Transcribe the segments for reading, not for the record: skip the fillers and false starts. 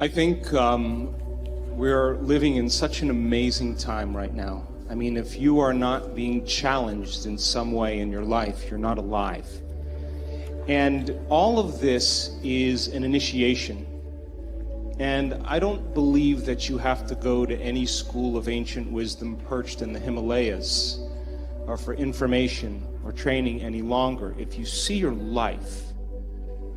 I think we're living in such an amazing time right now. I mean, if you are not being challenged in some way in your life, you're not alive. And all of this is an initiation. And I don't believe that you have to go to any school of ancient wisdom perched in the Himalayas or for information or training any longer. If you see your life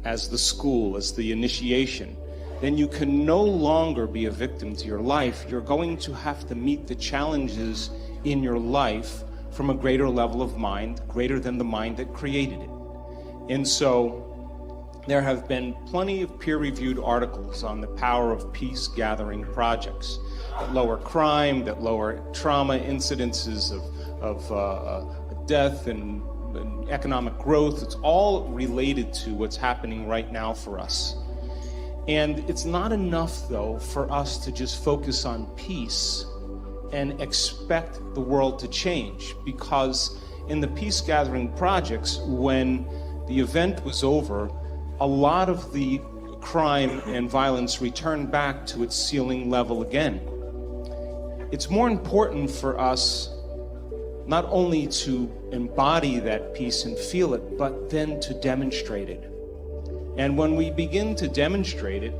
as the school, as the initiation, then you can no longer be a victim to your life. You're going to have to meet the challenges in your life from a greater level of mind, greater than the mind that created it. And so there have been plenty of peer-reviewed articles on the power of peace-gathering projects that lower crime, that lower trauma incidences of death and economic growth. It's all related to what's happening right now for us. And it's not enough, though, for us to just focus on peace and expect the world to change, because in the peace-gathering projects, when the event was over, a lot of the crime and violence returned back to its ceiling level again. It's more important for us not only to embody that peace and feel it, but then to demonstrate it. And when we begin to demonstrate it,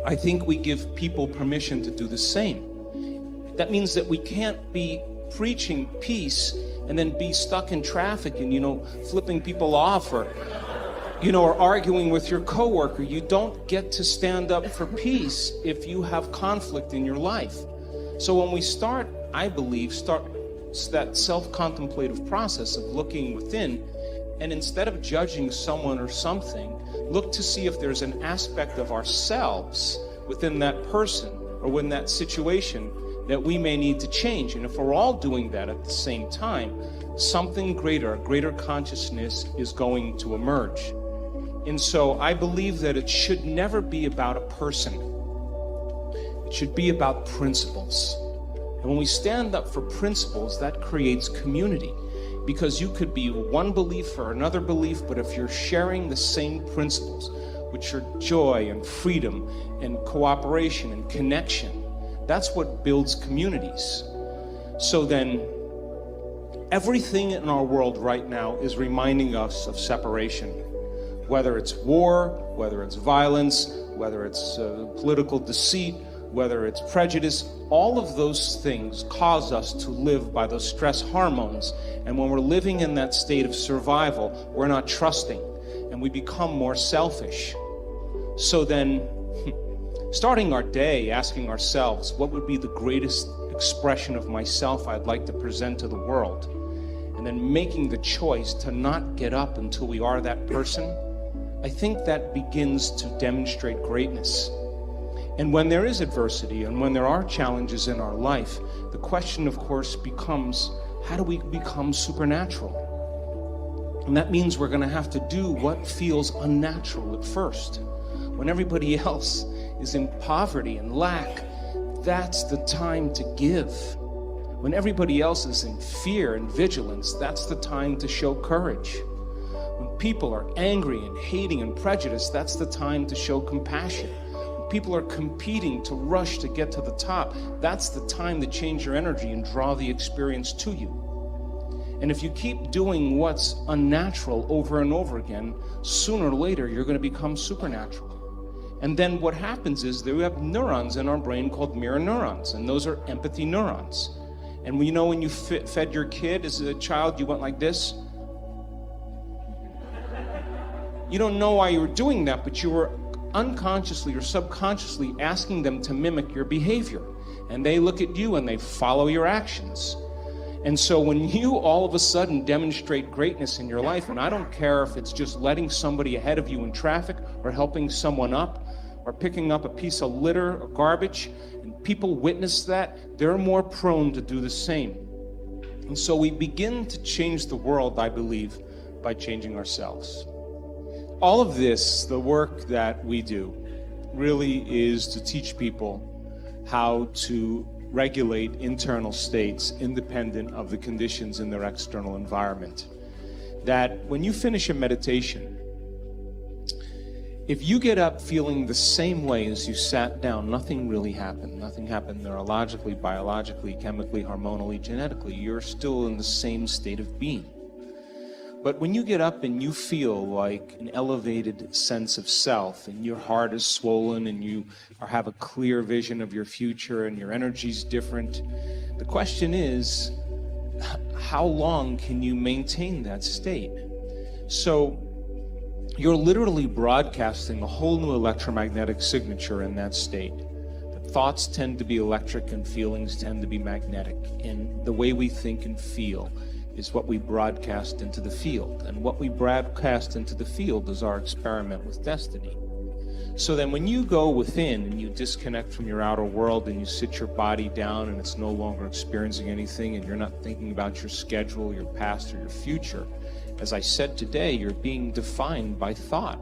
I think we give people permission to do the same. That means that we can't be preaching peace and then be stuck in traffic and, flipping people off or arguing with your coworker. You don't get to stand up for peace if you have conflict in your life. So when we start that self-contemplative process of looking within, and instead of judging someone or something, look to see if there's an aspect of ourselves within that person or within that situation that we may need to change. And if we're all doing that at the same time, something greater, a greater consciousness is going to emerge. And so I believe that it should never be about a person. It should be about principles. And when we stand up for principles, that creates community. Because you could be one belief or another belief, but if you're sharing the same principles, which are joy and freedom and cooperation and connection, that's what builds communities. So then, everything in our world right now is reminding us of separation. Whether it's war, whether it's violence, whether it's political deceit, whether it's prejudice, all of those things cause us to live by those stress hormones. And when we're living in that state of survival, we're not trusting, and we become more selfish. So then, starting our day asking ourselves, what would be the greatest expression of myself I'd like to present to the world? And then making the choice to not get up until we are that person, I think that begins to demonstrate greatness. And when there is adversity and when there are challenges in our life, the question, of course, becomes, how do we become supernatural? And that means we're going to have to do what feels unnatural at first. When everybody else is in poverty and lack, that's the time to give. When everybody else is in fear and vigilance, that's the time to show courage. When people are angry and hating and prejudiced, that's the time to show compassion. When people are competing to rush to get to the top, that's the time to change your energy and draw the experience to you. And if you keep doing what's unnatural over and over again, sooner or later you're going to become supernatural. And then what happens is that we have neurons in our brain called mirror neurons, and those are empathy neurons. And when you fed your kid as a child, you went like this. You don't know why you were doing that, but you were unconsciously or subconsciously asking them to mimic your behavior. And they look at you and they follow your actions. And so when you all of a sudden demonstrate greatness in your life, and I don't care if it's just letting somebody ahead of you in traffic or helping someone up or picking up a piece of litter or garbage, and people witness that, they're more prone to do the same. And so we begin to change the world, I believe, by changing ourselves. All of this, the work that we do, really is to teach people how to regulate internal states independent of the conditions in their external environment. That when you finish a meditation, If you get up feeling the same way as you sat down, nothing really happened. Nothing happened neurologically, biologically, chemically, hormonally, genetically. You're still in the same state of being. But when you get up and you feel like an elevated sense of self, and your heart is swollen, and you have a clear vision of your future, and your energy's different, the question is, how long can you maintain that state? So you're literally broadcasting a whole new electromagnetic signature in that state. The thoughts tend to be electric and feelings tend to be magnetic. And the way we think and feel is what we broadcast into the field. And what we broadcast into the field is our experiment with destiny. So then when you go within and you disconnect from your outer world and you sit your body down and it's no longer experiencing anything and you're not thinking about your schedule, your past, or your future, as I said today, you're being defined by thought,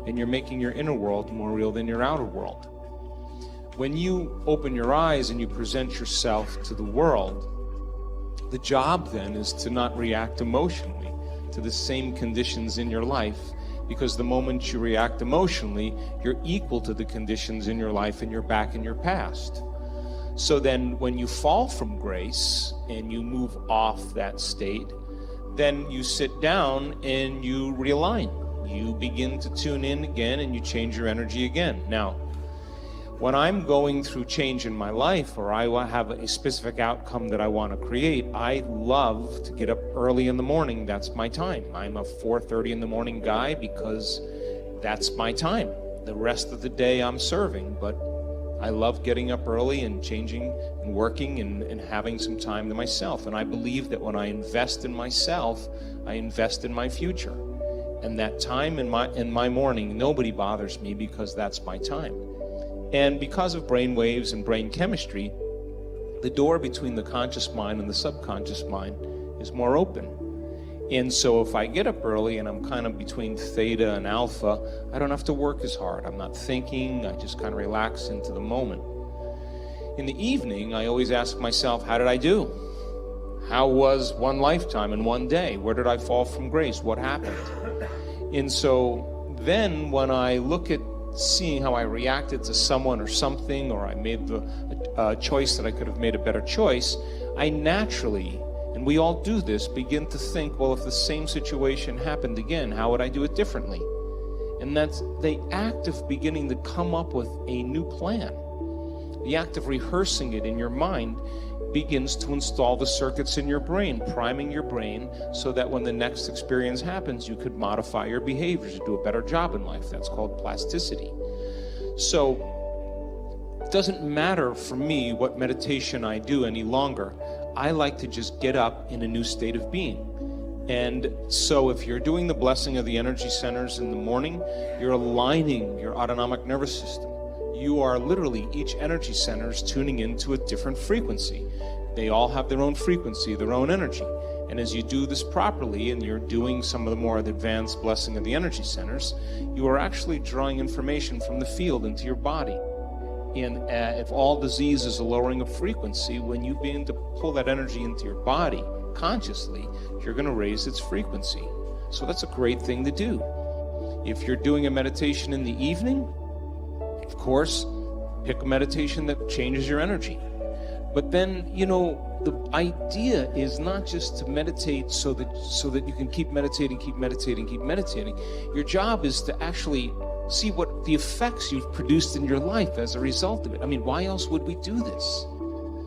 and you're making your inner world more real than your outer world. When you open your eyes and you present yourself to the world, the job then is to not react emotionally to the same conditions in your life, because the moment you react emotionally, you're equal to the conditions in your life and you're back in your past. So then when you fall from grace and you move off that state, then you sit down and you realign. You begin to tune in again and you change your energy again. Now, when I'm going through change in my life, or I have a specific outcome that I want to create, I love to get up early in the morning. That's my time. I'm a 4:30 in the morning guy because that's my time. The rest of the day I'm serving, but I love getting up early and changing and working and having some time to myself. And I believe that when I invest in myself, I invest in my future. And that time in my morning, nobody bothers me because that's my time. And because of brain waves and brain chemistry, the door between the conscious mind and the subconscious mind is more open. And so if I get up early and I'm kind of between theta and alpha, I don't have to work as hard. I'm not thinking, I just kind of relax into the moment. In the evening, I always ask myself, how did I do? How was one lifetime in one day? Where did I fall from grace? What happened? And so then when I look at seeing how I reacted to someone or something, or I made the choice that I could have made a better choice, I naturally, and we all do this, begin to think, well, if the same situation happened again, how would I do it differently? And that's the act of beginning to come up with a new plan. The act of rehearsing it in your mind begins to install the circuits in your brain, priming your brain so that when the next experience happens, you could modify your behaviors to do a better job in life. That's called plasticity. So it doesn't matter for me what meditation I do any longer. I like to just get up in a new state of being. And so if you're doing the blessing of the energy centers in the morning, you're aligning your autonomic nervous system. You are literally, each energy center is tuning into a different frequency. They all have their own frequency, their own energy. And as you do this properly, and you're doing some of the more advanced blessing of the energy centers, you are actually drawing information from the field into your body. And if all disease is a lowering of frequency, when you begin to pull that energy into your body consciously, you're going to raise its frequency. So that's a great thing to do. If you're doing a meditation in the evening, of course, pick a meditation that changes your energy. But then, you know, the idea is not just to meditate so that you can keep meditating. Your job is to actually see what the effects you've produced in your life as a result of it. I mean, why else would we do this?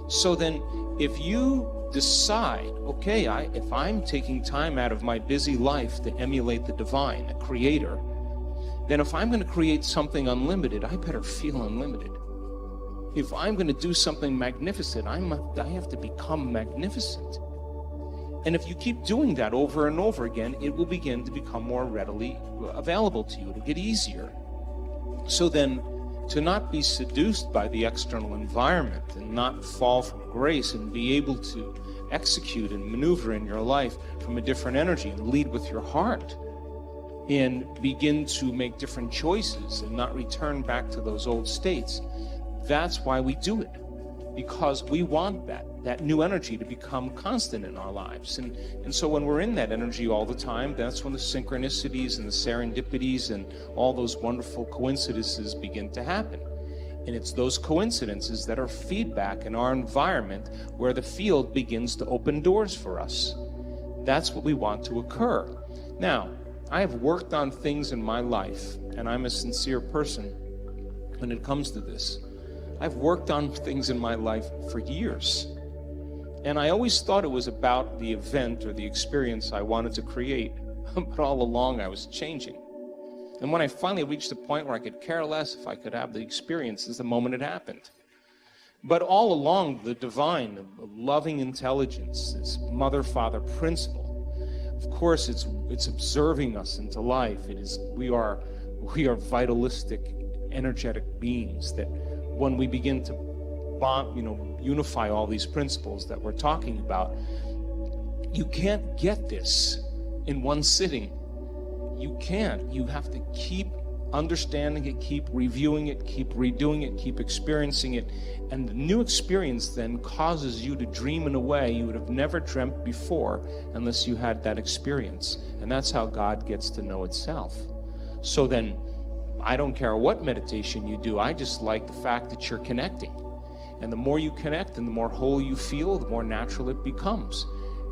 So then, if you decide, okay, if I'm taking time out of my busy life to emulate the divine, a creator, then if I'm going to create something unlimited, I better feel unlimited. If I'm going to do something magnificent, I have to become magnificent. And if you keep doing that over and over again, it will begin to become more readily available to you. It'll get easier. So then, to not be seduced by the external environment and not fall from grace and be able to execute and maneuver in your life from a different energy and lead with your heart and begin to make different choices and not return back to those old states, that's why we do it, because we want that. that new energy to become constant in our lives. And so when we're in that energy all the time, that's when the synchronicities and the serendipities and all those wonderful coincidences begin to happen. And it's those coincidences that are feedback in our environment where the field begins to open doors for us. That's what we want to occur. Now, I have worked on things in my life, and I'm a sincere person when it comes to this. I've worked on things in my life for years. And I always thought it was about the event or the experience I wanted to create, but all along I was changing. And when I finally reached the point where I could care less if I could have the experience is the moment it happened. But all along, the divine, the loving intelligence, this mother-father principle, of course, it's observing us into life. We are vitalistic, energetic beings that when we begin to unify all these principles that we're talking about, you can't get this in one sitting. You can't. You have to keep understanding it, keep reviewing it, keep redoing it, keep experiencing it. And the new experience then causes you to dream in a way you would have never dreamt before unless you had that experience. And that's how God gets to know itself. So then, I don't care what meditation you do, I just like the fact that you're connecting. And the more you connect and the more whole you feel, the more natural it becomes.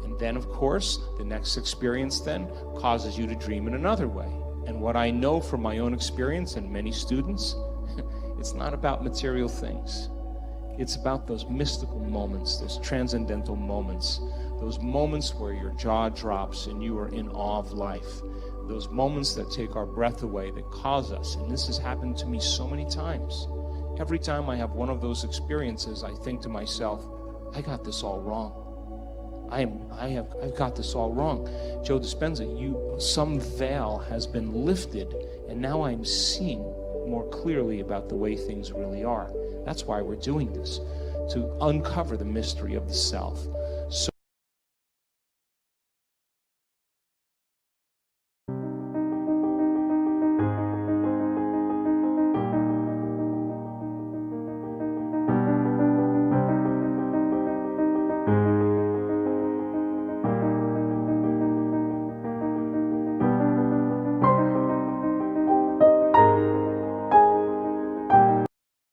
And then, of course, the next experience then causes you to dream in another way. And what I know from my own experience and many students, it's not about material things. It's about those mystical moments, those transcendental moments, those moments where your jaw drops and you are in awe of life. Those moments that take our breath away, that cause us. And this has happened to me so many times. Every time I have one of those experiences, I think to myself, I got this all wrong. I've got this all wrong. Joe Dispenza, some veil has been lifted, and now I'm seeing more clearly about the way things really are. That's why we're doing this, to uncover the mystery of the self.